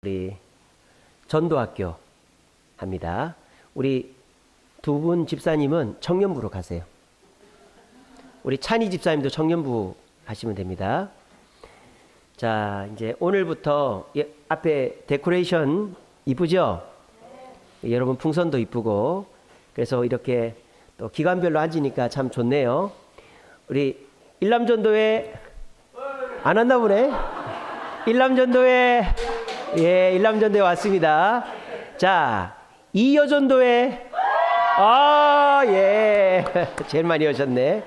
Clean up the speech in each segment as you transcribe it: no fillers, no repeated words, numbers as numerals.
우리 전도학교 합니다. 우리 두 분 집사님은 청년부로 가세요. 우리 찬희 집사님도 청년부 하시면 됩니다. 자, 이제 오늘부터 앞에 데코레이션 이쁘죠? 여러분 풍선도 이쁘고, 그래서 이렇게 또 기간별로 앉으니까 참 좋네요. 우리 일남전도회 안 왔나 보네. 일남전도회, 예, 일남전도회 왔습니다. 자, 이여전도회, 아, 예, 제일 많이 오셨네.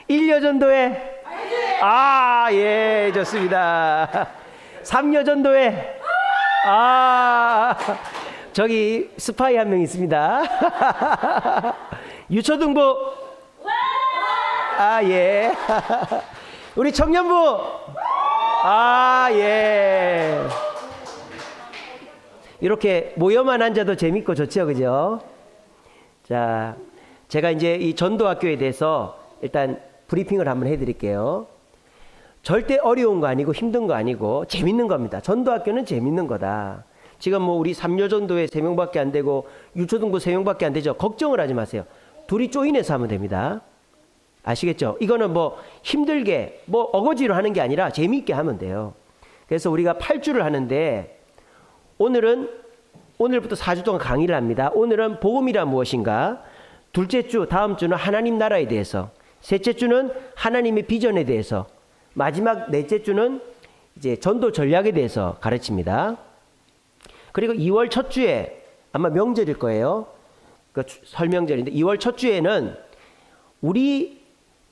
일여전도회, 아, 예, 좋습니다. 삼여전도회, 아, 저기 스파이 한 명 있습니다. 유초등부, 아, 예. 우리 청년부, 아, 예. 이렇게 모여만 앉아도 재밌고 좋죠, 그죠? 자, 제가 이제 이 전도학교에 대해서 일단 브리핑을 한번 해드릴게요. 절대 어려운 거 아니고 힘든 거 아니고 재밌는 겁니다. 전도학교는 재밌는 거다. 지금 뭐 우리 삼여전도에 3명밖에 안 되고 유초등부 3명밖에 안 되죠. 걱정을 하지 마세요. 둘이 조인해서 하면 됩니다. 아시겠죠? 이거는 뭐 힘들게 뭐 어거지로 하는 게 아니라 재미있게 하면 돼요. 그래서 우리가 8주를 하는데 오늘부터 4주 동안 강의를 합니다. 오늘은 복음이란 무엇인가, 둘째 주, 다음 주는 하나님 나라에 대해서, 셋째 주는 하나님의 비전에 대해서, 마지막 넷째 주는 이제 전도 전략에 대해서 가르칩니다. 그리고 2월 첫 주에 아마 명절일 거예요. 그 설명절인데 2월 첫 주에는 우리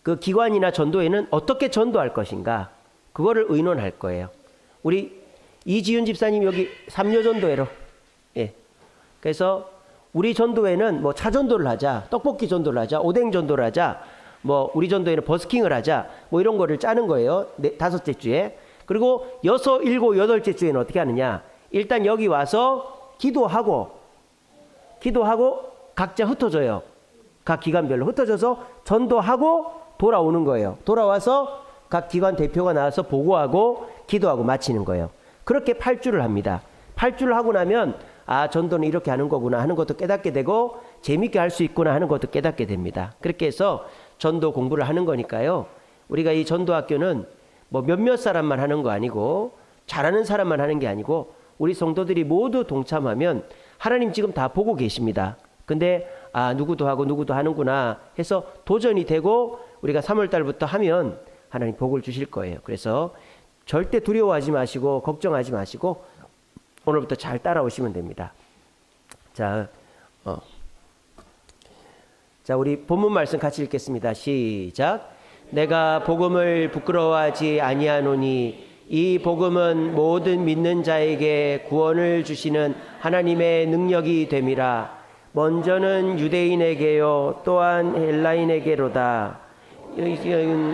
그 기관이나 전도회는 어떻게 전도할 것인가, 그거를 의논할 거예요. 우리 이지윤 집사님 여기 삼여전도회로, 예. 그래서 우리 전도회는 뭐 차전도를 하자, 떡볶이 전도를 하자, 오뎅 전도를 하자, 뭐 우리 전도회는 버스킹을 하자, 뭐 이런 거를 짜는 거예요. 다섯째 주에. 그리고 6, 7, 8째 주에는 어떻게 하느냐, 일단 여기 와서 기도하고 각자 흩어져요. 각 기관별로 흩어져서 전도하고 돌아오는 거예요. 돌아와서 각 기관 대표가 나와서 보고하고 기도하고 마치는 거예요. 그렇게 8주를 합니다. 8주를 하고 나면 아, 전도는 이렇게 하는 거구나 하는 것도 깨닫게 되고 재밌게 할 수 있구나 하는 것도 깨닫게 됩니다. 그렇게 해서 전도 공부를 하는 거니까요. 우리가 이 전도학교는 뭐 몇몇 사람만 하는 거 아니고 잘하는 사람만 하는 게 아니고 우리 성도들이 모두 동참하면 하나님 지금 다 보고 계십니다. 근데 아, 누구도 하고 누구도 하는구나 해서 도전이 되고 우리가 3월 달부터 하면 하나님 복을 주실 거예요. 그래서 절대 두려워하지 마시고 걱정하지 마시고 오늘부터 잘 따라오시면 됩니다. 자, 자, 우리 본문 말씀 같이 읽겠습니다. 시작. 내가 복음을 부끄러워하지 아니하노니 이 복음은 모든 믿는 자에게 구원을 주시는 하나님의 능력이 됨이라. 먼저는 유대인에게요 또한 헬라인에게로다.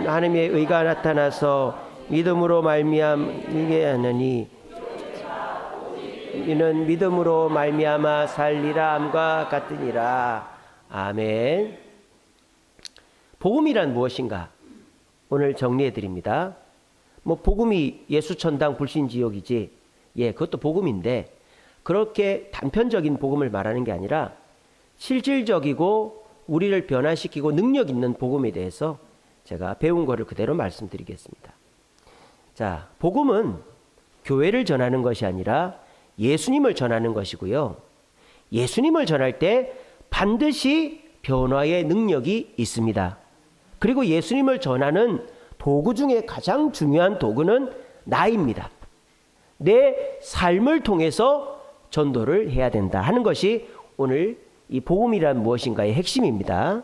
하나님의 의가 나타나서 믿음으로 말미암게 하느니 이는 믿음으로 말미암아 살리라 함과 같으니라. 아멘. 복음이란 무엇인가? 오늘 정리해 드립니다. 뭐 복음이 예수천당 불신지옥이지, 예, 그것도 복음인데 그렇게 단편적인 복음을 말하는 게 아니라 실질적이고 우리를 변화시키고 능력 있는 복음에 대해서 제가 배운 거를 그대로 말씀드리겠습니다. 자, 복음은 교회를 전하는 것이 아니라 예수님을 전하는 것이고요. 예수님을 전할 때 반드시 변화의 능력이 있습니다. 그리고 예수님을 전하는 도구 중에 가장 중요한 도구는 나입니다. 내 삶을 통해서 전도를 해야 된다 하는 것이 오늘 이 복음이란 무엇인가의 핵심입니다.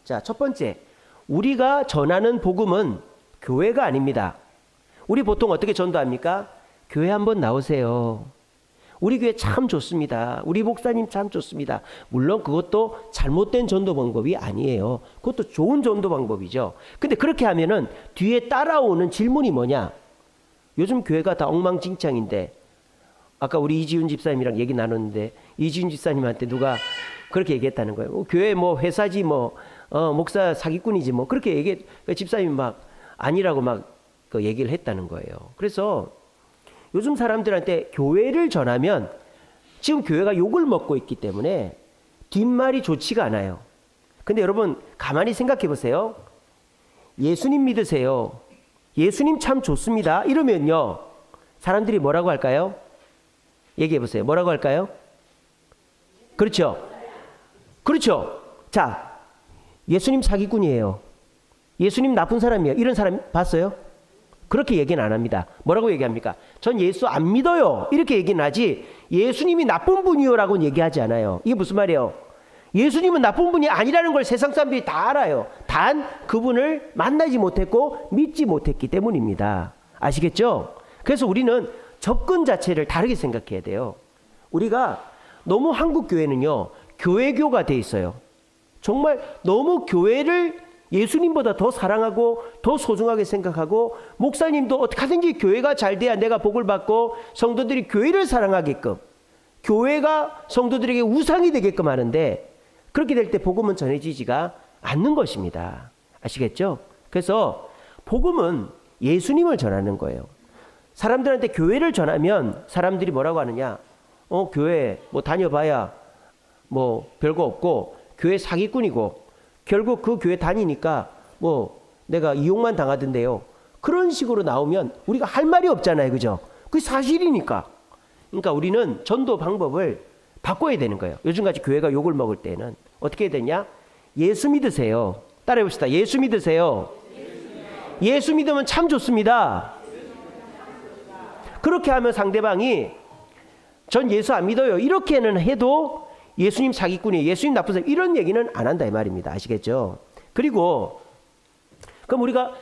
자, 첫 번째, 우리가 전하는 복음은 교회가 아닙니다. 우리 보통 어떻게 전도합니까? 교회 한번 나오세요. 우리 교회 참 좋습니다. 우리 목사님 참 좋습니다. 물론 그것도 잘못된 전도 방법이 아니에요. 그것도 좋은 전도 방법이죠. 근데 그렇게 하면은 뒤에 따라오는 질문이 뭐냐? 요즘 교회가 다 엉망진창인데, 아까 우리 이지윤 집사님이랑 얘기 나눴는데 이지윤 집사님한테 누가 그렇게 얘기했다는 거예요. 교회 뭐 회사지 뭐 목사 사기꾼이지 뭐 그렇게 집사님이 막 아니라고 막 그 얘기를 했다는 거예요. 그래서 요즘 사람들한테 교회를 전하면 지금 교회가 욕을 먹고 있기 때문에 뒷말이 좋지가 않아요. 근데 여러분 가만히 생각해 보세요. 예수님 믿으세요. 예수님 참 좋습니다. 이러면요. 사람들이 뭐라고 할까요? 얘기해 보세요. 뭐라고 할까요? 그렇죠. 그렇죠. 자, 예수님 사기꾼이에요. 예수님 나쁜 사람이에요. 이런 사람 봤어요? 그렇게 얘기는 안 합니다. 뭐라고 얘기합니까? 전 예수 안 믿어요. 이렇게 얘기는 하지 예수님이 나쁜 분이요 라고는 얘기하지 않아요. 이게 무슨 말이에요? 예수님은 나쁜 분이 아니라는 걸 세상 사람들이 다 알아요. 단 그분을 만나지 못했고 믿지 못했기 때문입니다. 아시겠죠? 그래서 우리는 접근 자체를 다르게 생각해야 돼요. 우리가 너무 한국 교회는요. 교회교가 돼 있어요. 정말 너무 교회를 예수님보다 더 사랑하고 더 소중하게 생각하고 목사님도 어떻게 하든지 교회가 잘 돼야 내가 복을 받고 성도들이 교회를 사랑하게끔 교회가 성도들에게 우상이 되게끔 하는데 그렇게 될 때 복음은 전해지지가 않는 것입니다. 아시겠죠? 그래서 복음은 예수님을 전하는 거예요. 사람들한테 교회를 전하면 사람들이 뭐라고 하느냐? 교회 뭐 다녀봐야 뭐 별거 없고 교회 사기꾼이고 결국 그 교회 다니니까 뭐 내가 이용만 당하던데요. 그런 식으로 나오면 우리가 할 말이 없잖아요. 그죠? 그게 사실이니까. 그러니까 우리는 전도 방법을 바꿔야 되는 거예요. 요즘같이 교회가 욕을 먹을 때는 어떻게 해야 되냐? 예수 믿으세요. 따라해 봅시다. 예수 믿으세요. 예수 믿으면 참 좋습니다. 그렇게 하면 상대방이 전 예수 안 믿어요. 이렇게는 해도 예수님 사기꾼이에요. 예수님 나쁜 사람 이런 얘기는 안 한다 이 말입니다. 아시겠죠? 그리고 그럼 우리가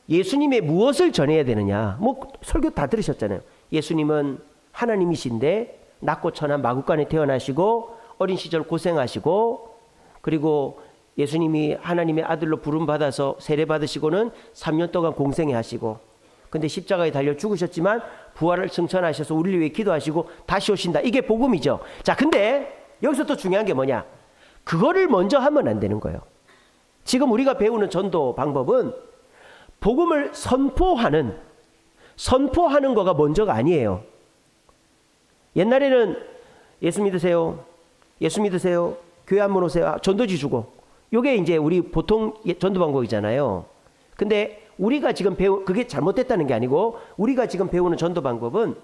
예수님의 무엇을 전해야 되느냐? 뭐 설교 다 들으셨잖아요. 예수님은 하나님이신데 낮고 천한 마구간에 태어나시고 어린 시절 고생하시고 그리고 예수님이 하나님의 아들로 부름받아서 세례받으시고는 3년 동안 공생애 하시고 근데 십자가에 달려 죽으셨지만 부활을 승천하셔서 우리를 위해 기도하시고 다시 오신다. 이게 복음이죠. 자, 근데 여기서 또 중요한 게 뭐냐? 그거를 먼저 하면 안 되는 거예요. 지금 우리가 배우는 전도 방법은 복음을 선포하는 거가 먼저가 아니에요. 옛날에는 예수 믿으세요. 예수 믿으세요. 교회 한번 오세요. 전도지 주고. 요게 이제 우리 보통 전도 방법이잖아요. 근데 우리가 지금 그게 잘못됐다는 게 아니고 우리가 지금 배우는 전도 방법은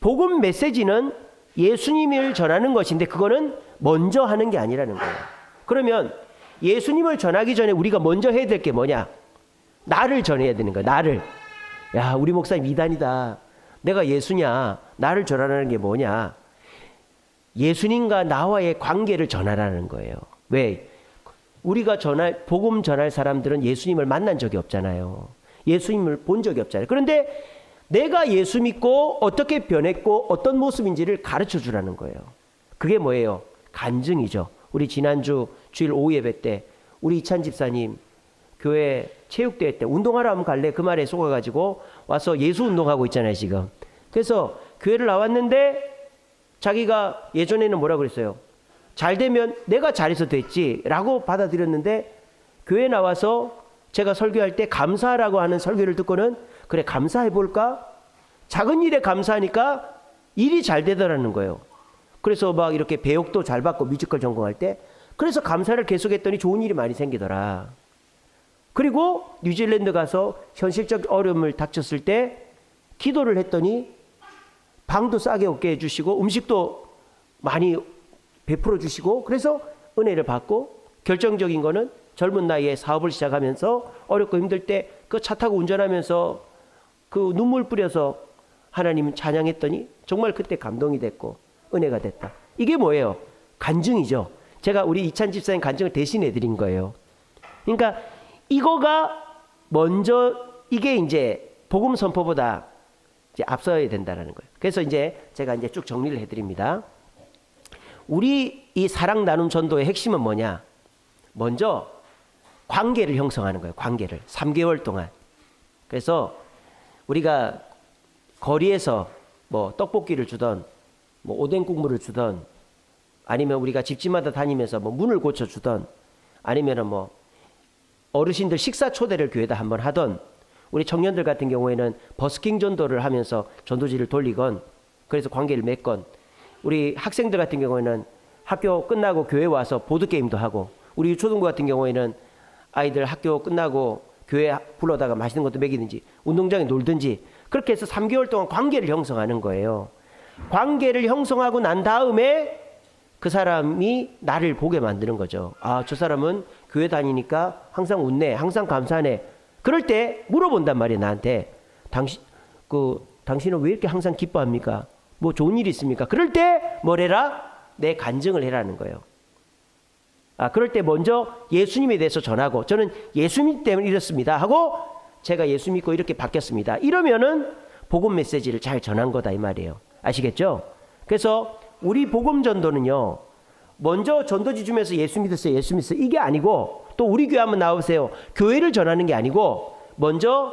복음 메시지는 예수님을 전하는 것인데 그거는 먼저 하는 게 아니라는 거예요. 그러면 예수님을 전하기 전에 우리가 먼저 해야 될 게 뭐냐? 나를 전해야 되는 거예요. 나를. 야, 우리 목사님 이단이다. 내가 예수냐? 나를 전하라는 게 뭐냐? 예수님과 나와의 관계를 전하라는 거예요. 왜? 우리가 복음 전할 사람들은 예수님을 만난 적이 없잖아요. 예수님을 본 적이 없잖아요. 그런데 내가 예수 믿고 어떻게 변했고 어떤 모습인지를 가르쳐 주라는 거예요. 그게 뭐예요? 간증이죠. 우리 지난주 주일 오후 예배 때 우리 이찬 집사님 교회 체육대회 때 운동하러 한번 갈래? 그 말에 속아가지고 와서 예수 운동하고 있잖아요 지금. 그래서 교회를 나왔는데 자기가 예전에는 뭐라 그랬어요? 잘 되면 내가 잘해서 됐지 라고 받아들였는데 교회 나와서 제가 설교할 때 감사라고 하는 설교를 듣고는 그래 감사해볼까? 작은 일에 감사하니까 일이 잘 되더라는 거예요. 그래서 막 이렇게 배역도 잘 받고 뮤지컬 전공할 때 그래서 감사를 계속했더니 좋은 일이 많이 생기더라. 그리고 뉴질랜드 가서 현실적 어려움을 닥쳤을 때 기도를 했더니 방도 싸게 얻게 해주시고 음식도 많이 베풀어 주시고 그래서 은혜를 받고 결정적인 거는 젊은 나이에 사업을 시작하면서 어렵고 힘들 때 그 차 타고 운전하면서 그 눈물 뿌려서 하나님 찬양했더니 정말 그때 감동이 됐고 은혜가 됐다. 이게 뭐예요? 간증이죠. 제가 우리 이찬 집사님 간증을 대신해 드린 거예요. 그러니까 이거가 먼저 이게 이제 복음 선포보다 이제 앞서야 된다는 거예요. 그래서 이제 제가 이제 쭉 정리를 해드립니다. 우리 이 사랑 나눔 전도의 핵심은 뭐냐? 먼저 관계를 형성하는 거예요. 관계를 3개월 동안. 그래서 우리가 거리에서 뭐 떡볶이를 주던 뭐 오뎅 국물을 주던 아니면 우리가 집집마다 다니면서 뭐 문을 고쳐 주던 아니면은 뭐 어르신들 식사 초대를 교회에다 한번 하던 우리 청년들 같은 경우에는 버스킹 전도를 하면서 전도지를 돌리건, 그래서 관계를 맺건, 우리 학생들 같은 경우에는 학교 끝나고 교회 와서 보드게임도 하고, 우리 초등부 같은 경우에는 아이들 학교 끝나고 교회 불러다가 맛있는 것도 먹이든지 운동장에 놀든지 그렇게 해서 3개월 동안 관계를 형성하는 거예요. 관계를 형성하고 난 다음에 그 사람이 나를 보게 만드는 거죠. 아, 저 사람은 교회 다니니까 항상 웃네, 항상 감사하네. 그럴 때 물어본단 말이에요, 나한테. 당신은 왜 이렇게 항상 기뻐합니까? 뭐 좋은 일 있습니까? 그럴 때 뭐래라? 내 간증을 해라는 거예요. 아, 그럴 때 먼저 예수님에 대해서 전하고, 저는 예수님 때문에 이렇습니다 하고, 제가 예수 믿고 이렇게 바뀌었습니다. 이러면은 복음 메시지를 잘 전한 거다 이 말이에요. 아시겠죠? 그래서 우리 복음 전도는요, 먼저 전도지 주면서 예수 믿었어요, 예수 믿었어요, 이게 아니고, 또 우리 교회 한번 나오세요, 교회를 전하는 게 아니고, 먼저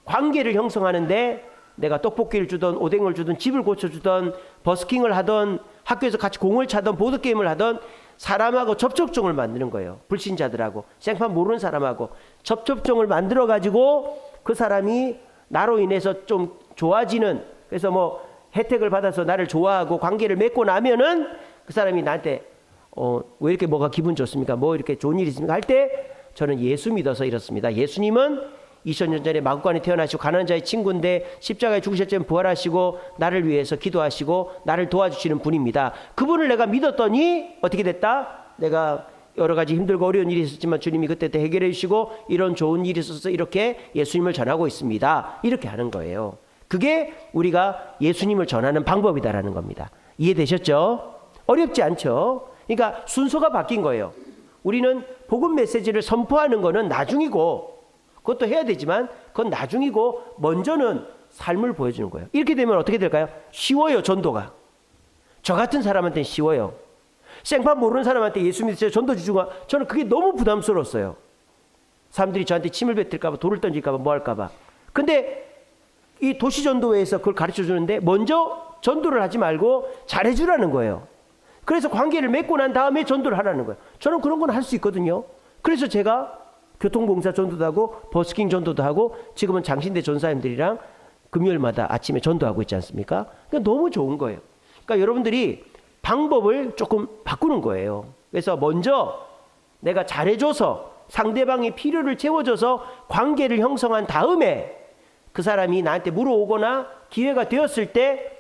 관계를 형성하는데 내가 떡볶이를 주던 오뎅을 주던 집을 고쳐주던 버스킹을 하던 학교에서 같이 공을 차던 보드게임을 하던 사람하고 접촉점을 만드는 거예요. 불신자들하고 생판 모르는 사람하고 접촉점을 만들어 가지고 그 사람이 나로 인해서 좀 좋아지는, 그래서 뭐 혜택을 받아서 나를 좋아하고 관계를 맺고 나면은 그 사람이 나한테 왜 이렇게 뭐가 기분 좋습니까? 뭐 이렇게 좋은 일 있습니까? 할 때 저는 예수 믿어서 이렇습니다. 예수님은 2000년 전에 마구간에 태어나시고 가난한 자의 친구인데 십자가에 죽으셨지만 부활하시고 나를 위해서 기도하시고 나를 도와주시는 분입니다. 그분을 내가 믿었더니 어떻게 됐다? 내가 여러 가지 힘들고 어려운 일이 있었지만 주님이 그때 해결해 주시고 이런 좋은 일이 있어서 이렇게 예수님을 전하고 있습니다. 이렇게 하는 거예요. 그게 우리가 예수님을 전하는 방법이다라는 겁니다. 이해되셨죠? 어렵지 않죠? 그러니까 순서가 바뀐 거예요. 우리는 복음 메시지를 선포하는 거는 나중이고, 그것도 해야 되지만 그건 나중이고, 먼저는 삶을 보여주는 거예요. 이렇게 되면 어떻게 될까요? 쉬워요, 전도가. 저 같은 사람한테는 쉬워요. 생판 모르는 사람한테 예수 믿으세요, 전도 주주가, 저는 그게 너무 부담스러웠어요. 사람들이 저한테 침을 뱉을까 봐, 돌을 던질까 봐, 뭐 할까 봐. 근데 이 도시전도회에서 그걸 가르쳐 주는데 먼저 전도를 하지 말고 잘해주라는 거예요. 그래서 관계를 맺고 난 다음에 전도를 하라는 거예요. 저는 그런 건 할 수 있거든요. 그래서 제가 교통봉사 전도도 하고 버스킹 전도도 하고 지금은 장신대 전사님들이랑 금요일마다 아침에 전도하고 있지 않습니까? 그러니까 너무 좋은 거예요. 그러니까 여러분들이 방법을 조금 바꾸는 거예요. 그래서 먼저 내가 잘해줘서 상대방의 필요를 채워줘서 관계를 형성한 다음에 그 사람이 나한테 물어오거나 기회가 되었을 때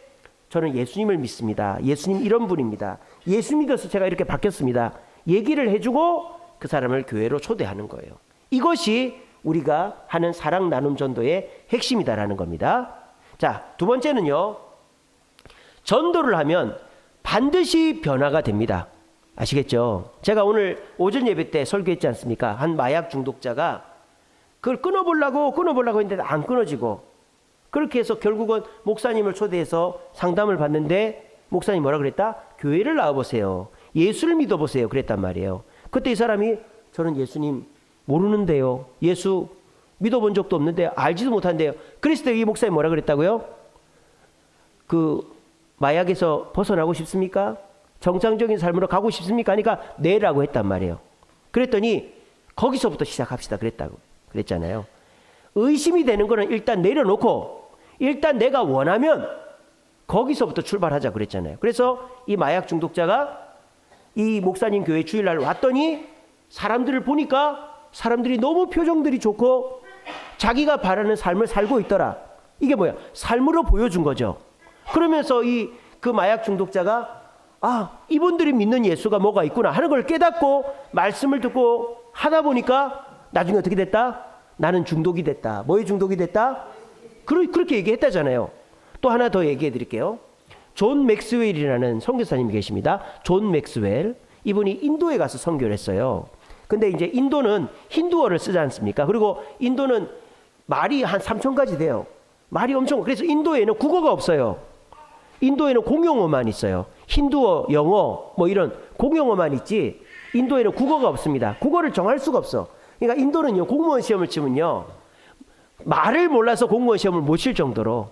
저는 예수님을 믿습니다. 예수님 이런 분입니다. 예수 믿어서 제가 이렇게 바뀌었습니다. 얘기를 해주고 그 사람을 교회로 초대하는 거예요. 이것이 우리가 하는 사랑 나눔 전도의 핵심이다라는 겁니다. 자, 두 번째는요. 전도를 하면 반드시 변화가 됩니다. 아시겠죠? 제가 오늘 오전 예배 때 설교했지 않습니까? 한 마약 중독자가 그걸 끊어보려고 했는데 안 끊어지고, 그렇게 해서 결국은 목사님을 초대해서 상담을 받는데 목사님 뭐라 그랬다? 교회를 나와보세요. 예수를 믿어보세요. 그랬단 말이에요. 그때 이 사람이 저는 예수님 모르는데요. 예수 믿어본 적도 없는데 알지도 못한대요. 그랬을 때 이 목사님 뭐라 그랬다고요? 그 마약에서 벗어나고 싶습니까? 정상적인 삶으로 가고 싶습니까? 하니까 네라고 했단 말이에요. 그랬더니 거기서부터 시작합시다 그랬잖아요. 의심이 되는 거는 일단 내려놓고 일단 내가 원하면 거기서부터 출발하자 그랬잖아요. 그래서 이 마약 중독자가 이 목사님 교회 주일날 왔더니 사람들을 보니까 사람들이 너무 표정들이 좋고 자기가 바라는 삶을 살고 있더라. 이게 뭐야? 삶으로 보여준 거죠. 그러면서 그 마약 중독자가 이분들이 믿는 예수가 뭐가 있구나 하는 걸 깨닫고 말씀을 듣고 하다 보니까 나중에 어떻게 됐다? 나는 중독이 됐다. 뭐에 중독이 됐다? 그렇게 얘기했다잖아요. 또 하나 더 얘기해 드릴게요. 존 맥스웰이라는 선교사님이 계십니다. 존 맥스웰. 이분이 인도에 가서 선교를 했어요. 근데 이제 인도는 힌두어를 쓰지 않습니까? 그리고 인도는 말이 한 3,000가지 돼요. 말이 엄청, 그래서 인도에는 국어가 없어요. 인도에는 공용어만 있어요. 힌두어, 영어 뭐 이런 공용어만 있지 인도에는 국어가 없습니다. 국어를 정할 수가 없어. 그러니까 인도는요, 공무원 시험을 치면요, 말을 몰라서 공무원 시험을 못 칠 정도로,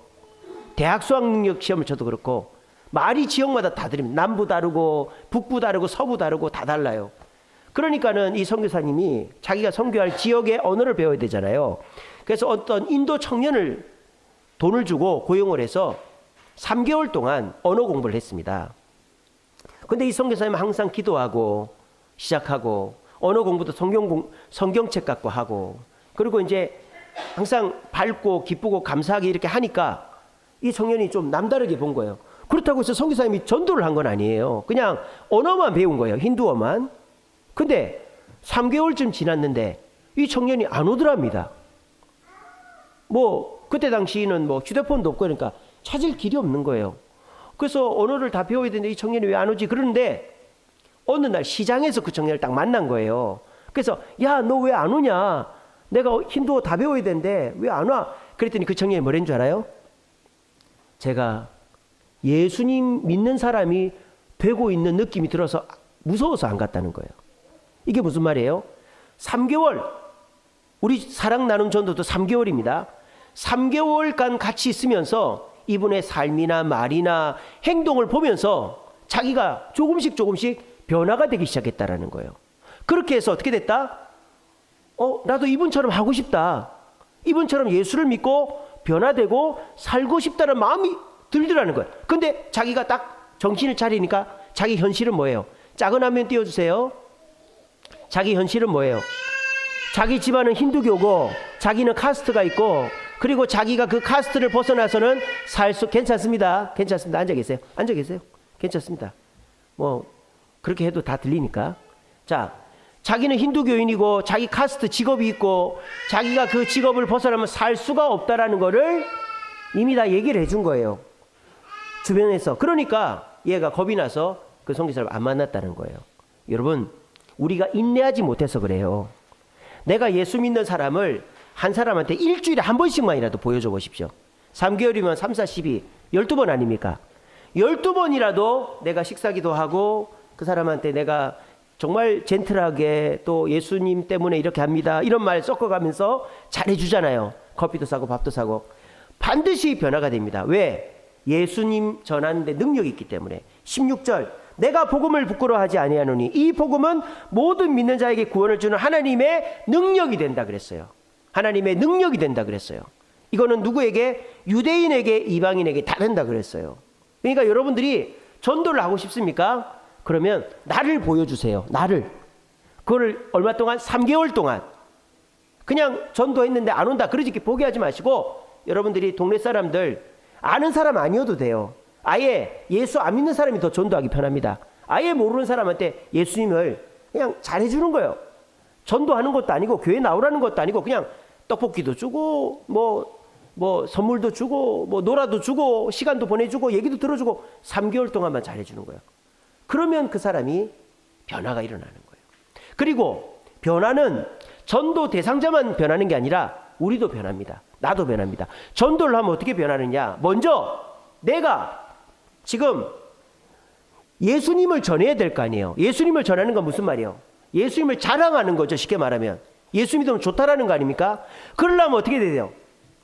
대학 수학능력 시험을 쳐도 그렇고 말이 지역마다 다 다릅니다. 남부 다르고 북부 다르고 서부 다르고 다 달라요. 그러니까는 이 선교사님이 자기가 선교할 지역의 언어를 배워야 되잖아요. 그래서 어떤 인도 청년을 돈을 주고 고용을 해서 3개월 동안 언어 공부를 했습니다. 근데 이 선교사님은 항상 기도하고 시작하고 언어 공부도 성경책 갖고 하고 그리고 이제 항상 밝고 기쁘고 감사하게 이렇게 하니까 이 청년이 좀 남다르게 본 거예요. 그렇다고 해서 선교사님이 전도를 한 건 아니에요. 그냥 언어만 배운 거예요. 힌두어만. 근데 3개월쯤 지났는데 이 청년이 안 오더랍니다. 뭐 그때 당시에는 뭐 휴대폰도 없고 그러니까 찾을 길이 없는 거예요. 그래서 언어를 다 배워야 되는데 이 청년이 왜 안 오지? 그러는데 어느 날 시장에서 그 청년을 딱 만난 거예요. 그래서 야, 너 왜 안 오냐? 내가 힌두어 다 배워야 되는데 왜 안 와? 그랬더니 그 청년이 뭐랬는 줄 알아요? 제가 예수님 믿는 사람이 되고 있는 느낌이 들어서 무서워서 안 갔다는 거예요. 이게 무슨 말이에요? 3개월, 우리 사랑 나눔 전도도 3개월입니다. 3개월간 같이 있으면서 이분의 삶이나 말이나 행동을 보면서 자기가 조금씩 변화가 되기 시작했다라는 거예요. 그렇게 해서 어떻게 됐다? 나도 이분처럼 하고 싶다. 이분처럼 예수를 믿고 변화되고 살고 싶다는 마음이 들더라는 거예요. 근데 자기가 딱 정신을 차리니까 자기 현실은 뭐예요? 작은 화면 띄워주세요. 자기 현실은 뭐예요? 자기 집안은 힌두교고 자기는 카스트가 있고 그리고 자기가 그 카스트를 벗어나서는 괜찮습니다. 괜찮습니다. 앉아 계세요. 앉아 계세요. 괜찮습니다. 뭐 그렇게 해도 다 들리니까. 자, 자기는 힌두교인이고 자기 카스트 직업이 있고 자기가 그 직업을 벗어나면 살 수가 없다라는 거를 이미 다 얘기를 해준 거예요. 주변에서. 그러니까 얘가 겁이 나서 그 선교사를 안 만났다는 거예요. 여러분, 우리가 인내하지 못해서 그래요. 내가 예수 믿는 사람을 한 사람한테 일주일에 한 번씩만이라도 보여줘 보십시오. 3개월이면 3, 4, 12, 12번 아닙니까? 12번이라도 내가 식사기도 하고 그 사람한테 내가 정말 젠틀하게 또 예수님 때문에 이렇게 합니다. 이런 말 섞어가면서 잘해주잖아요. 커피도 사고 밥도 사고. 반드시 변화가 됩니다. 왜? 예수님 전하는데 능력이 있기 때문에. 16절 내가 복음을 부끄러워하지 아니하노니 이 복음은 모든 믿는 자에게 구원을 주는 하나님의 능력이 된다 그랬어요. 하나님의 능력이 된다 그랬어요. 이거는 누구에게? 유대인에게 이방인에게 다 된다 그랬어요. 그러니까 여러분들이 전도를 하고 싶습니까? 그러면 나를 보여주세요. 나를. 그걸 얼마 동안? 3개월 동안. 그냥 전도했는데 안 온다. 그러지 포기하지 마시고 여러분들이 동네 사람들 아는 사람 아니어도 돼요. 아예 예수 안 믿는 사람이 더 전도하기 편합니다. 아예 모르는 사람한테 예수님을 그냥 잘해주는 거예요. 전도하는 것도 아니고 교회 나오라는 것도 아니고 그냥 떡볶이도 주고 뭐 선물도 주고 뭐 놀아도 주고 시간도 보내주고 얘기도 들어주고 3개월 동안만 잘해주는 거예요. 그러면 그 사람이 변화가 일어나는 거예요. 그리고 변화는 전도 대상자만 변하는 게 아니라 우리도 변합니다. 나도 변합니다. 전도를 하면 어떻게 변하느냐? 먼저 내가 지금 예수님을 전해야 될 거 아니에요. 예수님을 전하는 건 무슨 말이에요? 예수님을 자랑하는 거죠. 쉽게 말하면. 예수 믿으면 좋다라는 거 아닙니까? 그러려면 어떻게 돼요?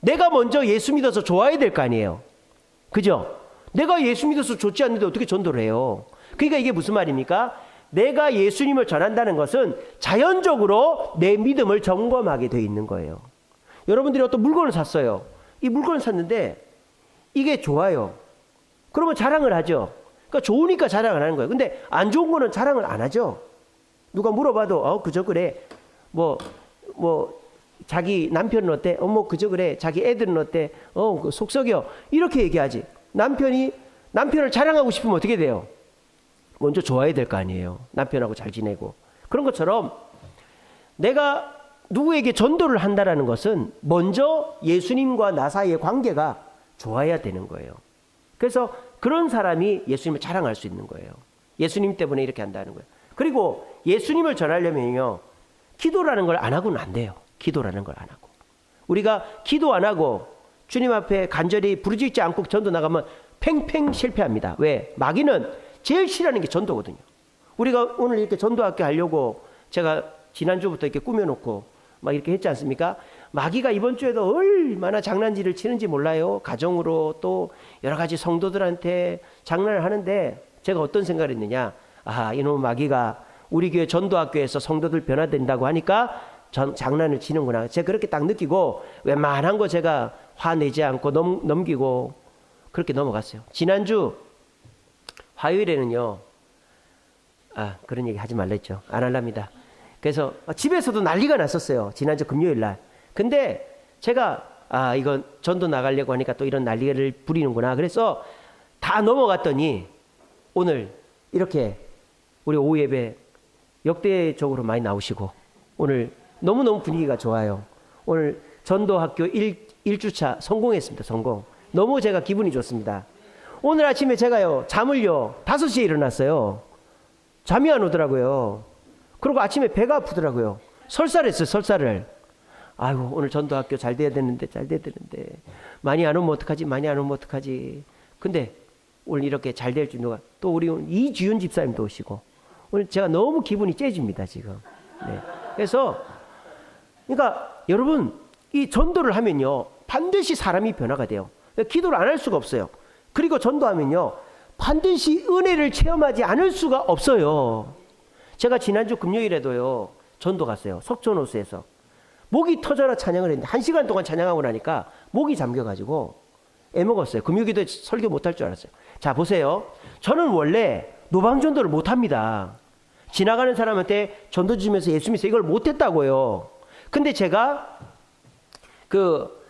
내가 먼저 예수 믿어서 좋아야 될 거 아니에요. 그죠? 내가 예수 믿어서 좋지 않는데 어떻게 전도를 해요? 그러니까 이게 무슨 말입니까? 내가 예수님을 전한다는 것은 자연적으로 내 믿음을 점검하게 돼 있는 거예요. 여러분들이 어떤 물건을 샀어요. 이 물건을 샀는데 이게 좋아요. 그러면 자랑을 하죠. 그러니까 좋으니까 자랑을 하는 거예요. 근데 안 좋은 거는 자랑을 안 하죠. 누가 물어봐도 그저 그래. 뭐 자기 남편은 어때? 뭐 그저 그래. 자기 애들은 어때? 속 썩여. 이렇게 얘기하지. 남편을 자랑하고 싶으면 어떻게 돼요? 먼저 좋아야 될 거 아니에요. 남편하고 잘 지내고. 그런 것처럼 내가 누구에게 전도를 한다라는 것은 먼저 예수님과 나 사이의 관계가 좋아야 되는 거예요. 그래서 그런 사람이 예수님을 자랑할 수 있는 거예요. 예수님 때문에 이렇게 한다는 거예요. 그리고 예수님을 전하려면요. 기도라는 걸 안 하고는 안 돼요. 기도라는 걸 안 하고. 우리가 기도 안 하고 주님 앞에 간절히 부르짖지 않고 전도 나가면 팽팽 실패합니다. 왜? 마귀는 제일 싫어하는 게 전도거든요. 우리가 오늘 이렇게 전도학교 하려고 제가 지난주부터 이렇게 꾸며놓고 막 이렇게 했지 않습니까? 마귀가 이번 주에도 얼마나 장난질을 치는지 몰라요. 가정으로 또 여러 가지 성도들한테 장난을 하는데 제가 어떤 생각을 했느냐. 이놈 마귀가 우리 교회 전도학교에서 성도들 변화된다고 하니까 장난을 치는구나. 제가 그렇게 딱 느끼고 웬만한 거 제가 화내지 않고 넘기고 그렇게 넘어갔어요. 지난주 화요일에는요. 그런 얘기 하지 말라 했죠. 안 할랍니다. 그래서 집에서도 난리가 났었어요. 지난주 금요일 날. 근데 제가 이건 전도 나가려고 하니까 또 이런 난리를 부리는구나. 그래서 다 넘어갔더니 오늘 이렇게 우리 오후 예배 역대적으로 많이 나오시고 오늘 너무너무 분위기가 좋아요. 오늘 전도학교 1주차 성공했습니다. 성공. 너무 제가 기분이 좋습니다. 오늘 아침에 제가요 잠을요 5시에 일어났어요. 잠이 안 오더라고요. 그리고 아침에 배가 아프더라고요. 설사했어요. 설사를. 아이고 오늘 전도학교 잘 돼야 되는데 많이 안 오면 어떡하지. 근데 오늘 이렇게 잘 될 줄 누가 또 우리 이주윤 집사님도 오시고 오늘 제가 너무 기분이 째집니다 지금. 네. 그래서 그러니까 여러분 이 전도를 하면요 반드시 사람이 변화가 돼요. 기도를 안 할 수가 없어요. 그리고 전도하면요 반드시 은혜를 체험하지 않을 수가 없어요. 제가 지난주 금요일에도요 전도 갔어요. 석촌호수에서 목이 터져라 찬양을 했는데 1시간 동안 찬양하고 나니까 목이 잠겨가지고 애먹었어요. 금요기도에 설교 못할 줄 알았어요. 자 보세요. 저는 원래 노방전도를 못합니다. 지나가는 사람한테 전도 주면서 예수 믿어 이걸 못했다고요. 근데 제가 그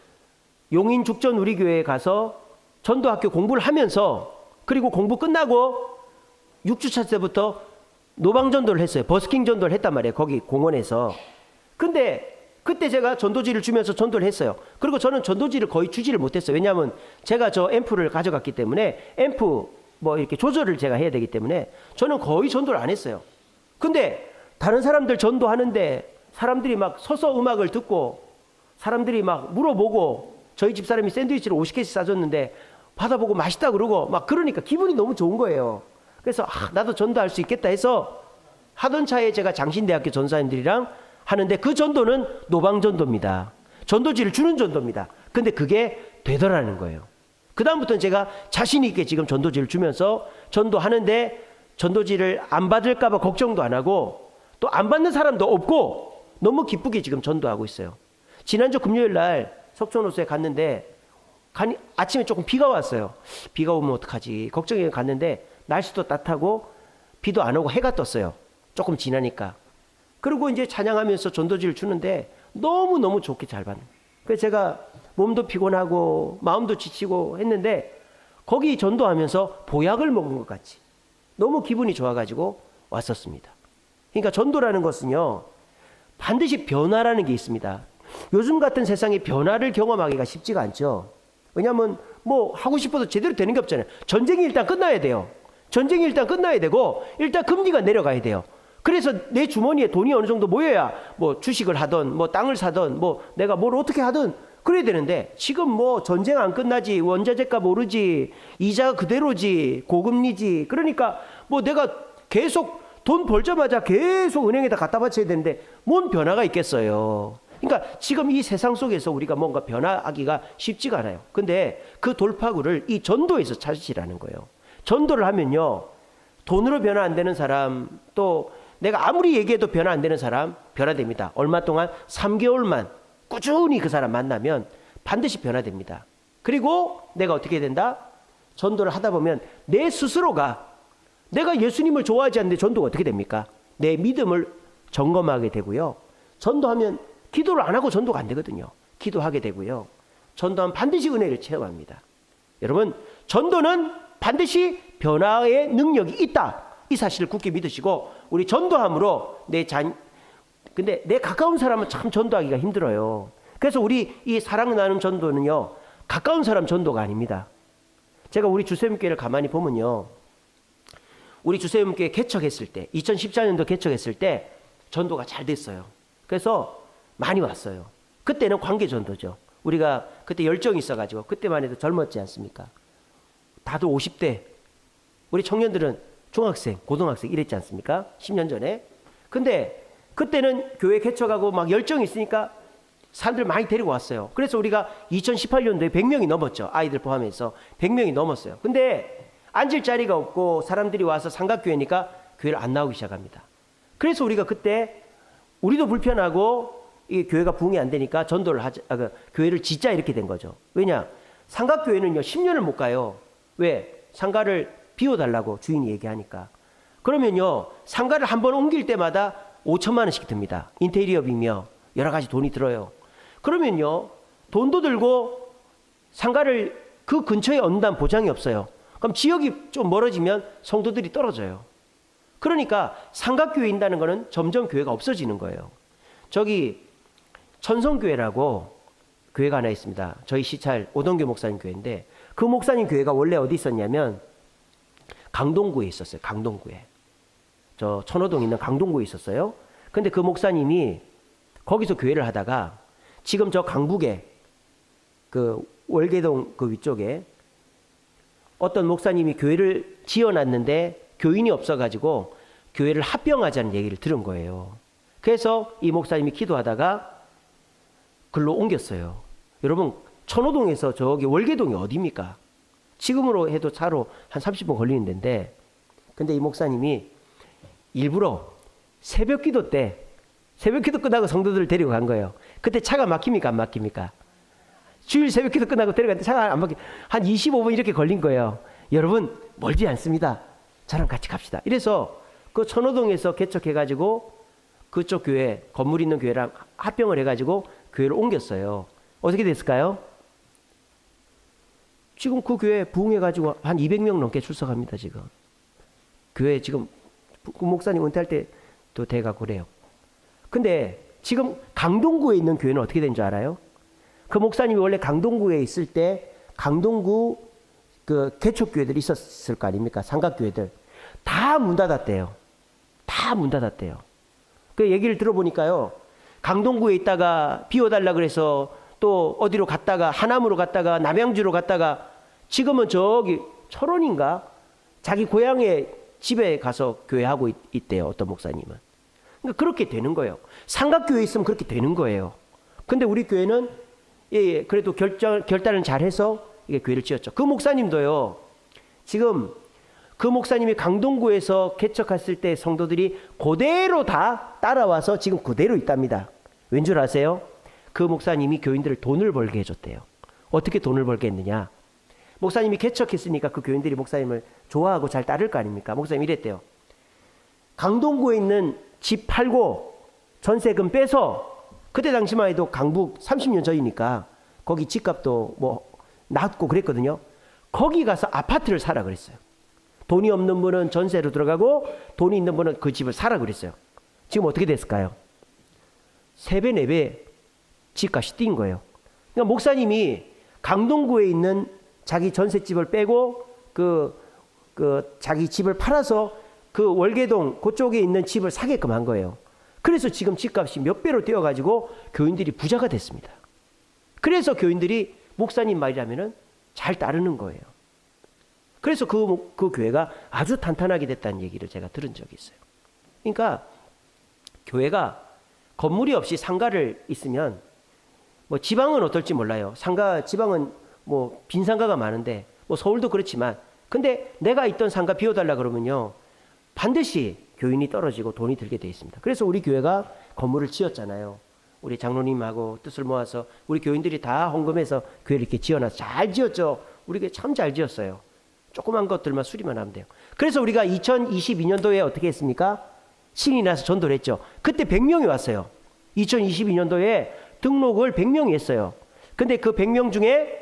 용인 죽전 우리 교회에 가서 전도학교 공부를 하면서 그리고 공부 끝나고 6주차 때부터 노방전도를 했어요. 버스킹 전도를 했단 말이에요. 거기 공원에서. 근데 그때 제가 전도지를 주면서 전도를 했어요. 그리고 저는 전도지를 거의 주지를 못했어요. 왜냐하면 제가 저 앰프를 가져갔기 때문에 앰프 뭐 이렇게 조절을 제가 해야 되기 때문에 저는 거의 전도를 안 했어요. 근데 다른 사람들 전도하는데 사람들이 막 서서 음악을 듣고 사람들이 막 물어보고 저희 집사람이 샌드위치를 50개씩 싸줬는데 받아보고 맛있다 그러고 막 그러니까 기분이 너무 좋은 거예요. 그래서 나도 전도할 수 있겠다 해서 하던 차에 제가 장신대학교 전사님들이랑 하는데 그 전도는 노방전도입니다. 전도지를 주는 전도입니다. 근데 그게 되더라는 거예요. 그 다음부터는 제가 자신 있게 지금 전도지를 주면서 전도하는데 전도지를 안 받을까 봐 걱정도 안 하고 또 안 받는 사람도 없고 너무 기쁘게 지금 전도하고 있어요. 지난주 금요일 날 석촌호수에 갔는데 아침에 조금 비가 왔어요. 비가 오면 어떡하지 걱정해 갔는데 날씨도 따뜻하고 비도 안 오고 해가 떴어요. 조금 지나니까. 그리고 이제 찬양하면서 전도지를 주는데 너무너무 좋게 잘 받는. 그래서 제가 몸도 피곤하고 마음도 지치고 했는데 거기 전도하면서 보약을 먹은 것 같이 너무 기분이 좋아가지고 왔었습니다. 그러니까 전도라는 것은요 반드시 변화라는 게 있습니다. 요즘 같은 세상에 변화를 경험하기가 쉽지가 않죠. 왜냐하면 뭐 하고 싶어도 제대로 되는 게 없잖아요. 전쟁이 일단 끝나야 돼요. 전쟁이 일단 끝나야 되고 일단 금리가 내려가야 돼요. 그래서 내 주머니에 돈이 어느 정도 모여야 뭐 주식을 하든 뭐 땅을 사든 뭐 내가 뭘 어떻게 하든 그래야 되는데 지금 뭐 전쟁 안 끝나지 원자재값 오르지 이자가 그대로지 고금리지 그러니까 뭐 내가 계속 돈 벌자마자 계속 은행에다 갖다 바쳐야 되는데 뭔 변화가 있겠어요. 그러니까 지금 이 세상 속에서 우리가 뭔가 변화하기가 쉽지가 않아요. 근데 그 돌파구를 이 전도에서 찾으시라는 거예요. 전도를 하면요 돈으로 변화 안 되는 사람 또 내가 아무리 얘기해도 변화 안 되는 사람 변화됩니다. 얼마 동안 3개월만 꾸준히 그 사람 만나면 반드시 변화됩니다. 그리고 내가 어떻게 된다? 전도를 하다 보면 내 스스로가 내가 예수님을 좋아하지 않는데 전도가 어떻게 됩니까? 내 믿음을 점검하게 되고요. 전도하면 기도를 안 하고 전도가 안 되거든요. 기도하게 되고요. 전도하면 반드시 은혜를 체험합니다. 여러분 전도는 반드시 변화의 능력이 있다. 이 사실을 굳게 믿으시고 우리 전도함으로 근데 내 가까운 사람은 참 전도하기가 힘들어요. 그래서 우리 이 사랑 나눔 전도는요 가까운 사람 전도가 아닙니다. 제가 우리 주세움교회를 가만히 보면요 우리 주세움교회 개척했을 때 2014년도 개척했을 때 전도가 잘 됐어요. 그래서 많이 왔어요. 그때는 관계 전도죠. 우리가 그때 열정이 있어가지고 그때만 해도 젊었지 않습니까? 다들 50대 우리 청년들은 중학생 고등학생 이랬지 않습니까? 10년 전에. 근데 그때는 교회 개척하고 막 열정이 있으니까 사람들 많이 데리고 왔어요. 그래서 우리가 2018년도에 100명이 넘었죠. 아이들 포함해서 100명이 넘었어요. 근데 앉을 자리가 없고 사람들이 와서 삼각교회니까 교회를 안 나오기 시작합니다. 그래서 우리가 그때 우리도 불편하고 이 교회가 부흥이 안 되니까 전도를 하자, 교회를 짓자 이렇게 된 거죠. 왜냐? 상가교회는요 10년을 못 가요. 왜? 상가를 비워달라고 주인이 얘기하니까. 그러면요 상가를 한번 옮길 때마다 5천만 원씩 듭니다. 인테리어비며 여러 가지 돈이 들어요. 그러면요 돈도 들고 상가를 그 근처에 얻는다는 보장이 없어요. 그럼 지역이 좀 멀어지면 성도들이 떨어져요. 그러니까 상가교회 있다는 거는 점점 교회가 없어지는 거예요. 저기 천성교회라고 교회가 하나 있습니다. 저희 시찰 오동교 목사님 교회인데 그 목사님 교회가 원래 어디 있었냐면 강동구에 있었어요. 강동구에. 저 천호동에 있는 강동구에 있었어요. 근데 그 목사님이 거기서 교회를 하다가 지금 저 강북에 그 월계동 그 위쪽에 어떤 목사님이 교회를 지어놨는데 교인이 없어가지고 교회를 합병하자는 얘기를 들은 거예요. 그래서 이 목사님이 기도하다가 글로 옮겼어요. 여러분 천호동에서 저기 월계동이 어디입니까? 지금으로 해도 차로 한 30분 걸리는 데인데 근데 이 목사님이 일부러 새벽 기도 끝나고 성도들을 데리고 간 거예요. 그때 차가 막힙니까 안 막힙니까? 주일 새벽 기도 끝나고 데려갔는데 차가 안 막히 한 25분 이렇게 걸린 거예요. 여러분 멀지 않습니다. 저랑 같이 갑시다. 이래서 그 천호동에서 개척해가지고 그쪽 교회 건물 있는 교회랑 합병을 해가지고 교회를 옮겼어요. 어떻게 됐을까요? 지금 그 교회 부흥해가지고 한 200명 넘게 출석합니다. 지금 교회 지금 그 목사님 은퇴할 때도 돼가고 그래요. 근데 지금 강동구에 있는 교회는 어떻게 된 줄 알아요? 그 목사님이 원래 강동구에 있을 때 강동구 그 개척교회들이 있었을 거 아닙니까? 삼각교회들 다 문 닫았대요. 다 문 닫았대요. 그 얘기를 들어보니까요. 강동구에 있다가 비워달라 그래서 또 어디로 갔다가 하남으로 갔다가 남양주로 갔다가 지금은 저기 철원인가? 자기 고향의 집에 가서 교회하고 있대요. 어떤 목사님은. 그러니까 그렇게 되는 거예요. 삼각교회에 있으면 그렇게 되는 거예요. 근데 우리 교회는 그래도 결단을 잘해서 이게 교회를 지었죠. 그 목사님도요. 지금 그 목사님이 강동구에서 개척했을 때 성도들이 그대로 다 따라와서 지금 그대로 있답니다. 왠 줄 아세요? 그 목사님이 교인들을 돈을 벌게 해줬대요. 어떻게 돈을 벌게 했느냐? 목사님이 개척했으니까 그 교인들이 목사님을 좋아하고 잘 따를 거 아닙니까? 목사님이 이랬대요. 강동구에 있는 집 팔고 전세금 빼서 그때 당시만 해도 강북 30년 전이니까 거기 집값도 뭐 낮고 그랬거든요. 거기 가서 아파트를 사라 그랬어요. 돈이 없는 분은 전세로 들어가고 돈이 있는 분은 그 집을 사라 그랬어요. 지금 어떻게 됐을까요? 3배, 4배 집값이 뛴 거예요. 그러니까 목사님이 강동구에 있는 자기 전셋집을 빼고 자기 집을 팔아서 그 월계동 그쪽에 있는 집을 사게끔 한 거예요. 그래서 지금 집값이 몇 배로 뛰어가지고 교인들이 부자가 됐습니다. 그래서 교인들이 목사님 말이라면은 잘 따르는 거예요. 그래서 그 교회가 아주 탄탄하게 됐다는 얘기를 제가 들은 적이 있어요. 그러니까 교회가 건물이 없이 상가를 있으면 뭐 지방은 어떨지 몰라요. 지방은 뭐 빈 상가가 많은데 뭐 서울도 그렇지만 근데 내가 있던 상가 비워달라 그러면요. 반드시 교인이 떨어지고 돈이 들게 돼 있습니다. 그래서 우리 교회가 건물을 지었잖아요. 우리 장로님하고 뜻을 모아서 우리 교인들이 다 헌금해서 교회를 이렇게 지어놔서 잘 지었죠. 우리 교회 참 잘 지었어요. 조그만 것들만 수리만 하면 돼요. 그래서 우리가 2022년도에 어떻게 했습니까? 신이 나서 전도를 했죠. 그때 100명이 왔어요. 2022년도에 등록을 100명이 했어요. 근데 그 100명 중에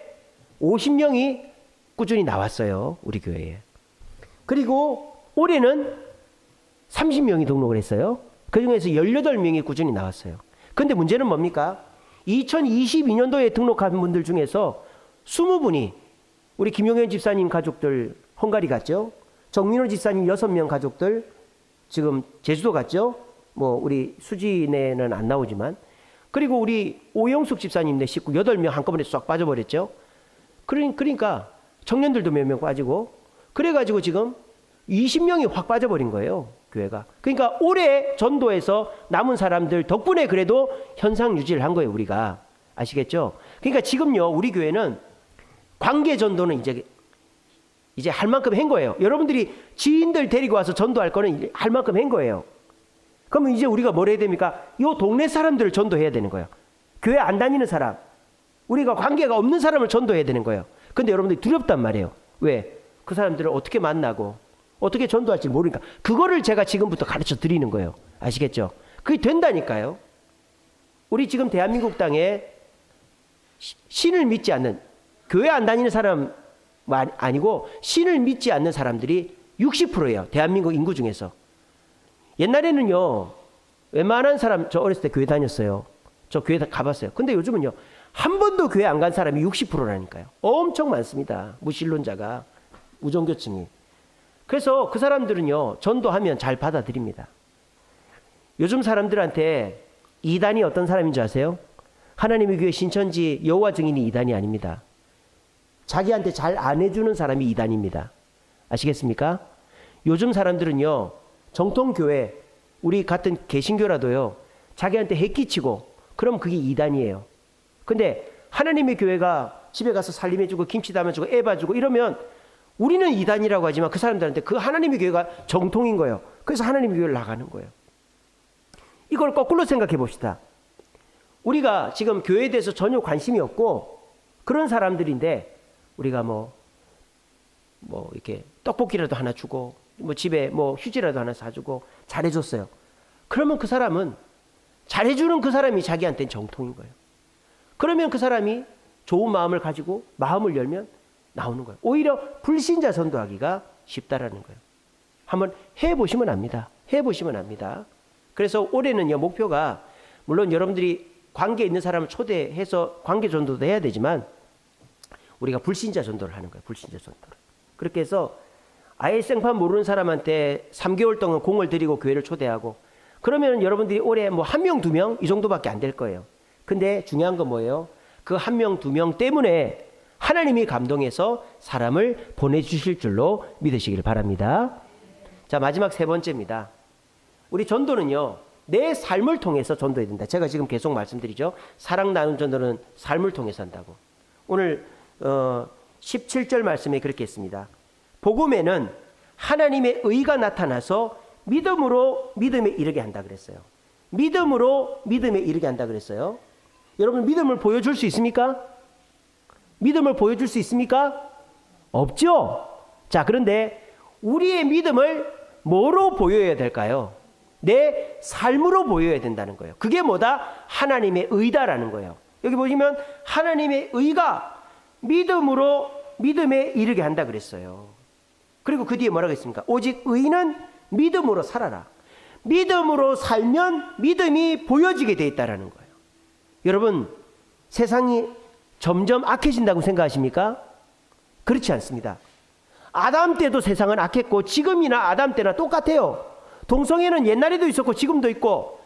50명이 꾸준히 나왔어요. 우리 교회에. 그리고 올해는 30명이 등록을 했어요. 그 중에서 18명이 꾸준히 나왔어요. 근데 문제는 뭡니까? 2022년도에 등록한 분들 중에서 20분이 우리 김용현 집사님 가족들 헝가리 갔죠. 정민호 집사님 6명 가족들 지금 제주도 갔죠. 뭐 우리 수진에는 안 나오지만 그리고 우리 오영숙 집사님 네 식구 8명 한꺼번에 쏙 빠져버렸죠. 그러니까 청년들도 몇 명 빠지고 그래가지고 지금 20명이 확 빠져버린 거예요. 교회가. 그러니까 올해 전도에서 남은 사람들 덕분에 그래도 현상 유지를 한 거예요. 우리가. 아시겠죠? 그러니까 지금요. 우리 교회는 관계 전도는 이제 할 만큼 한 거예요. 여러분들이 지인들 데리고 와서 전도할 거는 할 만큼 한 거예요. 그러면 이제 우리가 뭘 해야 됩니까? 이 동네 사람들을 전도해야 되는 거예요. 교회 안 다니는 사람, 우리가 관계가 없는 사람을 전도해야 되는 거예요. 근데 여러분들이 두렵단 말이에요. 왜? 그 사람들을 어떻게 만나고 어떻게 전도할지 모르니까. 그거를 제가 지금부터 가르쳐 드리는 거예요. 아시겠죠? 그게 된다니까요. 우리 지금 대한민국 땅에 신을 믿지 않는, 교회 안 다니는 사람 아니고 신을 믿지 않는 사람들이 60%예요. 대한민국 인구 중에서. 옛날에는요, 웬만한 사람, 저 어렸을 때 교회 다녔어요. 저 교회 가봤어요. 근데 요즘은요, 한 번도 교회 안 간 사람이 60%라니까요. 엄청 많습니다. 무신론자가, 우종교층이. 그래서 그 사람들은요, 전도하면 잘 받아들입니다. 요즘 사람들한테 이단이 어떤 사람인 줄 아세요? 하나님의 교회 신천지 여호와 증인이 이단이 아닙니다. 자기한테 잘 안 해주는 사람이 이단입니다. 아시겠습니까? 요즘 사람들은요, 정통교회, 우리 같은 개신교라도요, 자기한테 해끼치고, 그럼 그게 이단이에요. 근데 하나님의 교회가 집에 가서 살림해주고, 김치 담아주고, 애 봐주고 이러면 우리는 이단이라고 하지만 그 사람들한테 그 하나님의 교회가 정통인 거예요. 그래서 하나님의 교회를 나가는 거예요. 이걸 거꾸로 생각해 봅시다. 우리가 지금 교회에 대해서 전혀 관심이 없고 그런 사람들인데 우리가 뭐 이렇게 떡볶이라도 하나 주고 뭐 집에 뭐 휴지라도 하나 사주고 잘해줬어요. 그러면 그 사람은 잘해주는 그 사람이 자기한테는 정통인 거예요. 그러면 그 사람이 좋은 마음을 가지고 마음을 열면 나오는 거예요. 오히려 불신자 전도하기가 쉽다라는 거예요. 한번 해보시면 압니다. 해보시면 압니다. 그래서 올해는요, 목표가 물론 여러분들이 관계 있는 사람을 초대해서 관계 전도도 해야 되지만 우리가 불신자 전도를 하는 거예요. 불신자 전도를. 그렇게 해서 아예 생판 모르는 사람한테 3개월 동안 공을 들이고 교회를 초대하고 그러면 여러분들이 올해 뭐 1명, 2명 이 정도밖에 안 될 거예요. 근데 중요한 건 뭐예요? 그 1명, 2명 때문에 하나님이 감동해서 사람을 보내주실 줄로 믿으시길 바랍니다. 자, 마지막 세 번째입니다. 우리 전도는요, 내 삶을 통해서 전도해야 된다. 제가 지금 계속 말씀드리죠. 사랑 나눈 전도는 삶을 통해서 한다고. 오늘 17절 말씀에 그렇게 했습니다. 복음에는 하나님의 의가 나타나서 믿음으로 믿음에 이르게 한다 그랬어요. 믿음으로 믿음에 이르게 한다 그랬어요. 여러분 믿음을 보여줄 수 있습니까? 믿음을 보여줄 수 있습니까? 없죠. 자, 그런데 우리의 믿음을 뭐로 보여야 될까요? 내 삶으로 보여야 된다는 거예요. 그게 뭐다? 하나님의 의다라는 거예요. 여기 보시면 하나님의 의가 믿음으로 믿음에 이르게 한다 그랬어요. 그리고 그 뒤에 뭐라고 했습니까? 오직 의는 믿음으로 살아라. 믿음으로 살면 믿음이 보여지게 돼 있다라는 거예요. 여러분, 세상이 점점 악해진다고 생각하십니까? 그렇지 않습니다. 아담 때도 세상은 악했고 지금이나 아담 때나 똑같아요. 동성애는 옛날에도 있었고 지금도 있고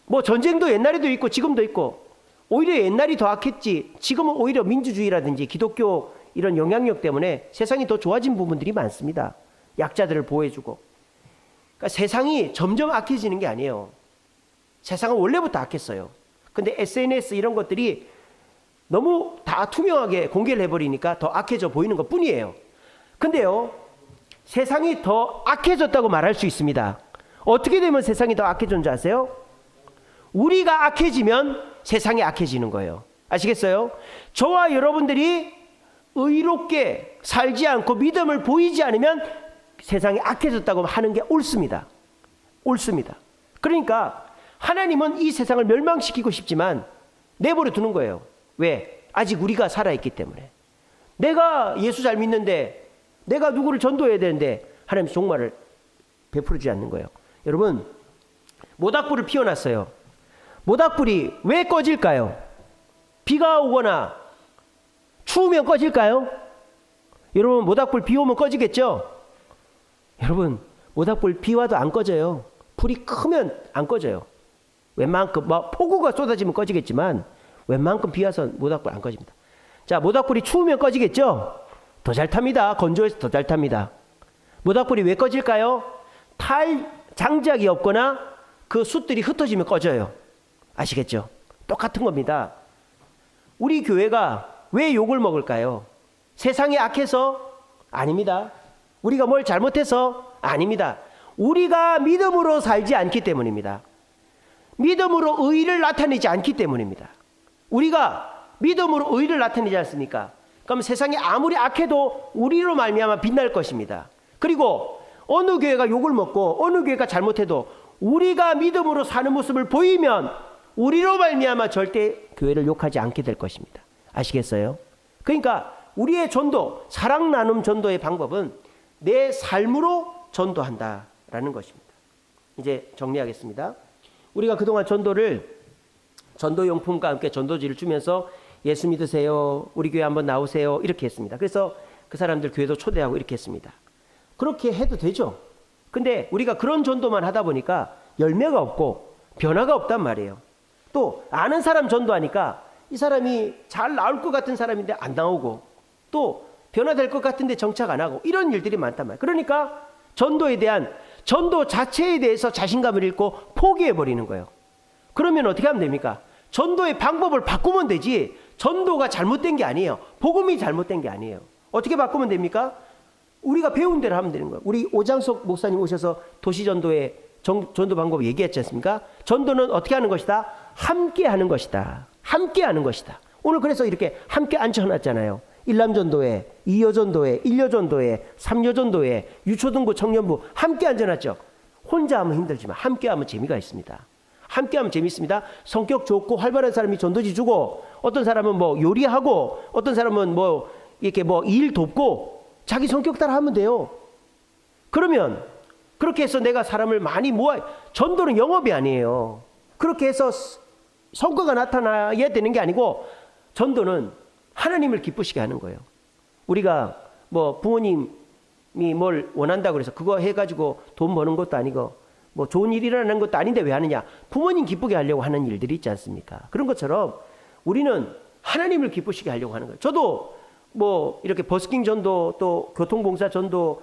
뭐 전쟁도 옛날에도 있고 지금도 있고 오히려 옛날이 더 악했지 지금은 오히려 민주주의라든지 기독교 이런 영향력 때문에 세상이 더 좋아진 부분들이 많습니다. 약자들을 보호해주고. 그러니까 세상이 점점 악해지는 게 아니에요. 세상은 원래부터 악했어요. 근데 SNS 이런 것들이 너무 다 투명하게 공개를 해버리니까 더 악해져 보이는 것 뿐이에요. 근데요, 세상이 더 악해졌다고 말할 수 있습니다. 어떻게 되면 세상이 더 악해졌는지 아세요? 우리가 악해지면 세상이 악해지는 거예요. 아시겠어요? 저와 여러분들이 의롭게 살지 않고 믿음을 보이지 않으면 세상이 악해졌다고 하는 게 옳습니다. 옳습니다. 그러니까 하나님은 이 세상을 멸망시키고 싶지만 내버려 두는 거예요. 왜? 아직 우리가 살아있기 때문에. 내가 예수 잘 믿는데 내가 누구를 전도해야 되는데 하나님 종말을 베풀지 않는 거예요. 여러분, 모닥불을 피워놨어요. 모닥불이 왜 꺼질까요? 비가 오거나 추우면 꺼질까요? 여러분, 모닥불 비 오면 꺼지겠죠? 여러분, 모닥불 비 와도 안 꺼져요. 불이 크면 안 꺼져요. 웬만큼 뭐 폭우가 쏟아지면 꺼지겠지만 웬만큼 비 와서 모닥불 안 꺼집니다. 자, 모닥불이 추우면 꺼지겠죠? 더 잘 탑니다. 건조해서 더 잘 탑니다. 모닥불이 왜 꺼질까요? 탈 장작이 없거나 그 숯들이 흩어지면 꺼져요. 아시겠죠? 똑같은 겁니다. 우리 교회가 왜 욕을 먹을까요? 세상이 악해서? 아닙니다. 우리가 뭘 잘못해서? 아닙니다. 우리가 믿음으로 살지 않기 때문입니다. 믿음으로 의를 나타내지 않기 때문입니다. 우리가 믿음으로 의를 나타내지 않습니까? 그럼 세상이 아무리 악해도 우리로 말미암아 빛날 것입니다. 그리고 어느 교회가 욕을 먹고 어느 교회가 잘못해도 우리가 믿음으로 사는 모습을 보이면 우리로 말미암아 절대 교회를 욕하지 않게 될 것입니다. 아시겠어요? 그러니까 우리의 전도, 사랑 나눔 전도의 방법은 내 삶으로 전도한다라는 것입니다. 이제 정리하겠습니다. 우리가 그동안 전도용품과 함께 전도지를 주면서 예수 믿으세요, 우리 교회 한번 나오세요, 이렇게 했습니다. 그래서 그 사람들 교회도 초대하고 이렇게 했습니다. 그렇게 해도 되죠. 근데 우리가 그런 전도만 하다 보니까 열매가 없고 변화가 없단 말이에요. 또 아는 사람 전도하니까 이 사람이 잘 나올 것 같은 사람인데 안 나오고, 또 변화될 것 같은데 정착 안 하고, 이런 일들이 많단 말이에요. 그러니까 전도 자체에 대해서 자신감을 잃고 포기해버리는 거예요. 그러면 어떻게 하면 됩니까? 전도의 방법을 바꾸면 되지, 전도가 잘못된 게 아니에요. 복음이 잘못된 게 아니에요. 어떻게 바꾸면 됩니까? 우리가 배운 대로 하면 되는 거예요. 우리 오장석 목사님 오셔서 도시전도의 전도 방법 얘기했지 않습니까? 전도는 어떻게 하는 것이다? 함께 하는 것이다. 함께 하는 것이다. 오늘 그래서 이렇게 함께 앉혀놨잖아요. 일남전도회, 이여전도회, 일여전도회, 삼여전도회, 유초등부, 청년부 함께 앉혀놨죠. 혼자 하면 힘들지만 함께 하면 재미가 있습니다. 함께 하면 재밌습니다. 성격 좋고 활발한 사람이 전도지 주고, 어떤 사람은 뭐 요리하고, 어떤 사람은 뭐 이렇게 뭐 일 돕고, 자기 성격 따라 하면 돼요. 그러면 그렇게 해서 내가 사람을 많이 전도는 영업이 아니에요. 그렇게 해서 성과가 나타나야 되는 게 아니고, 전도는 하나님을 기쁘시게 하는 거예요. 우리가 뭐 부모님이 뭘 원한다고 그래서 그거 해가지고 돈 버는 것도 아니고 뭐 좋은 일이라는 것도 아닌데 왜 하느냐? 부모님 기쁘게 하려고 하는 일들이 있지 않습니까? 그런 것처럼 우리는 하나님을 기쁘시게 하려고 하는 거예요. 저도 뭐 이렇게 버스킹 전도, 또 교통봉사 전도,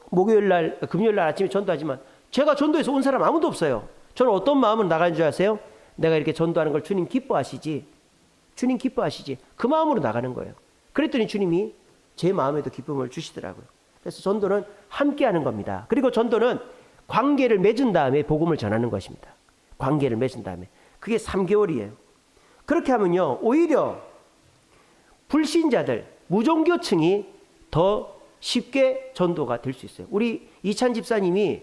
목요일날 금요일날 아침에 전도하지만 제가 전도해서 온 사람 아무도 없어요. 저는 어떤 마음으로 나가는 줄 아세요? 내가 이렇게 전도하는 걸 주님 기뻐하시지, 주님 기뻐하시지, 그 마음으로 나가는 거예요. 그랬더니 주님이 제 마음에도 기쁨을 주시더라고요. 그래서 전도는 함께 하는 겁니다. 그리고 전도는 관계를 맺은 다음에 복음을 전하는 것입니다. 관계를 맺은 다음에. 그게 3개월이에요. 그렇게 하면요, 오히려 불신자들, 무종교층이 더 쉽게 전도가 될 수 있어요. 우리 이찬 집사님이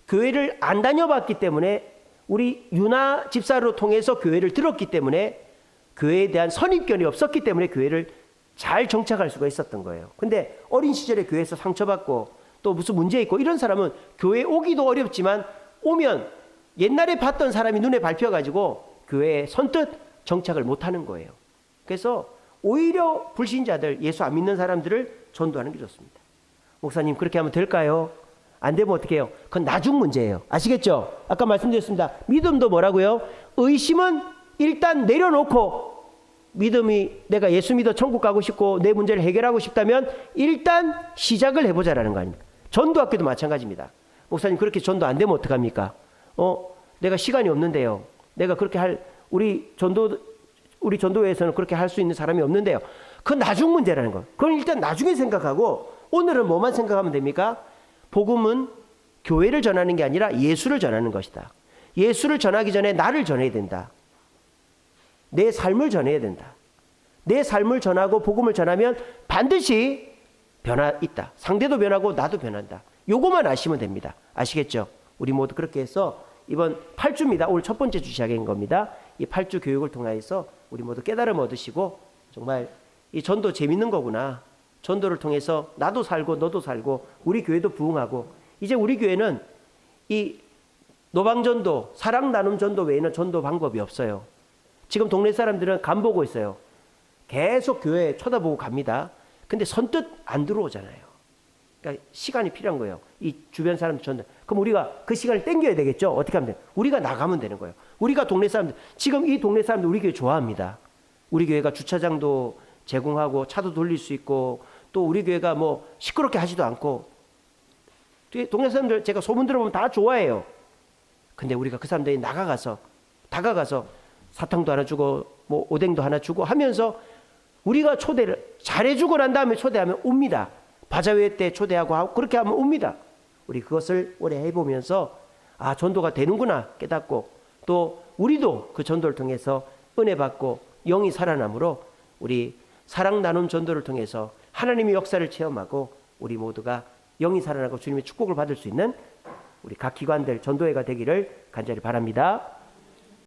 교회를 안 다녀봤기 때문에, 우리 윤아 집사로 통해서 교회를 들었기 때문에, 교회에 대한 선입견이 없었기 때문에 교회를 잘 정착할 수가 있었던 거예요. 근데 어린 시절에 교회에서 상처받고 또 무슨 문제 있고 이런 사람은 교회에 오기도 어렵지만, 오면 옛날에 봤던 사람이 눈에 밟혀가지고 교회에 선뜻 정착을 못하는 거예요. 그래서 오히려 불신자들, 예수 안 믿는 사람들을 전도하는 게 좋습니다. 목사님, 그렇게 하면 될까요? 안 되면 어떻게 해요? 그건 나중 문제예요. 아시겠죠? 아까 말씀드렸습니다. 믿음도 뭐라고요? 의심은 일단 내려놓고, 믿음이 내가 예수 믿어 천국 가고 싶고 내 문제를 해결하고 싶다면 일단 시작을 해보자라는 거 아닙니까? 전도학교도 마찬가지입니다. 목사님, 그렇게 전도 안 되면 어떡합니까? 내가 시간이 없는데요. 내가 그렇게 우리 전도회에서는 그렇게 할 수 있는 사람이 없는데요. 그건 나중 문제라는 거. 그건 일단 나중에 생각하고, 오늘은 뭐만 생각하면 됩니까? 복음은 교회를 전하는 게 아니라 예수를 전하는 것이다. 예수를 전하기 전에 나를 전해야 된다. 내 삶을 전해야 된다. 내 삶을 전하고 복음을 전하면 반드시 변화 있다. 상대도 변하고 나도 변한다. 요거만 아시면 됩니다. 아시겠죠? 우리 모두 그렇게 해서 이번 8주입니다. 오늘 첫 번째 주 시작인 겁니다. 이 8주 교육을 통해서 우리 모두 깨달음 얻으시고, 정말 이 전도 재밌는 거구나. 전도를 통해서 나도 살고 너도 살고 우리 교회도 부흥하고, 이제 우리 교회는 이 노방전도, 사랑 나눔 전도 외에는 전도 방법이 없어요. 지금 동네 사람들은 간 보고 있어요. 계속 교회 쳐다보고 갑니다. 근데 선뜻 안 들어오잖아요. 그러니까 시간이 필요한 거예요. 이 주변 사람들 전도. 그럼 우리가 그 시간을 땡겨야 되겠죠? 어떻게 하면 돼요? 우리가 나가면 되는 거예요. 우리가 동네 사람들, 지금 이 동네 사람들 우리 교회 좋아합니다. 우리 교회가 주차장도 제공하고 차도 돌릴 수 있고, 또 우리 교회가 뭐 시끄럽게 하지도 않고, 동네 사람들 제가 소문 들어보면 다 좋아해요. 근데 우리가 그 사람들이 다가가서 사탕도 하나 주고 뭐 오뎅도 하나 주고 하면서 우리가 초대를 잘해주고 난 다음에 초대하면 옵니다. 바자회 때 초대하고 하고 그렇게 하면 옵니다. 우리 그것을 오래 해보면서 아, 전도가 되는구나 깨닫고 또 우리도 그 전도를 통해서 은혜 받고 영이 살아남으로 우리 사랑 나눔 전도를 통해서 하나님의 역사를 체험하고 우리 모두가 영이 살아나고 주님의 축복을 받을 수 있는 우리 각 기관들 전도회가 되기를 간절히 바랍니다.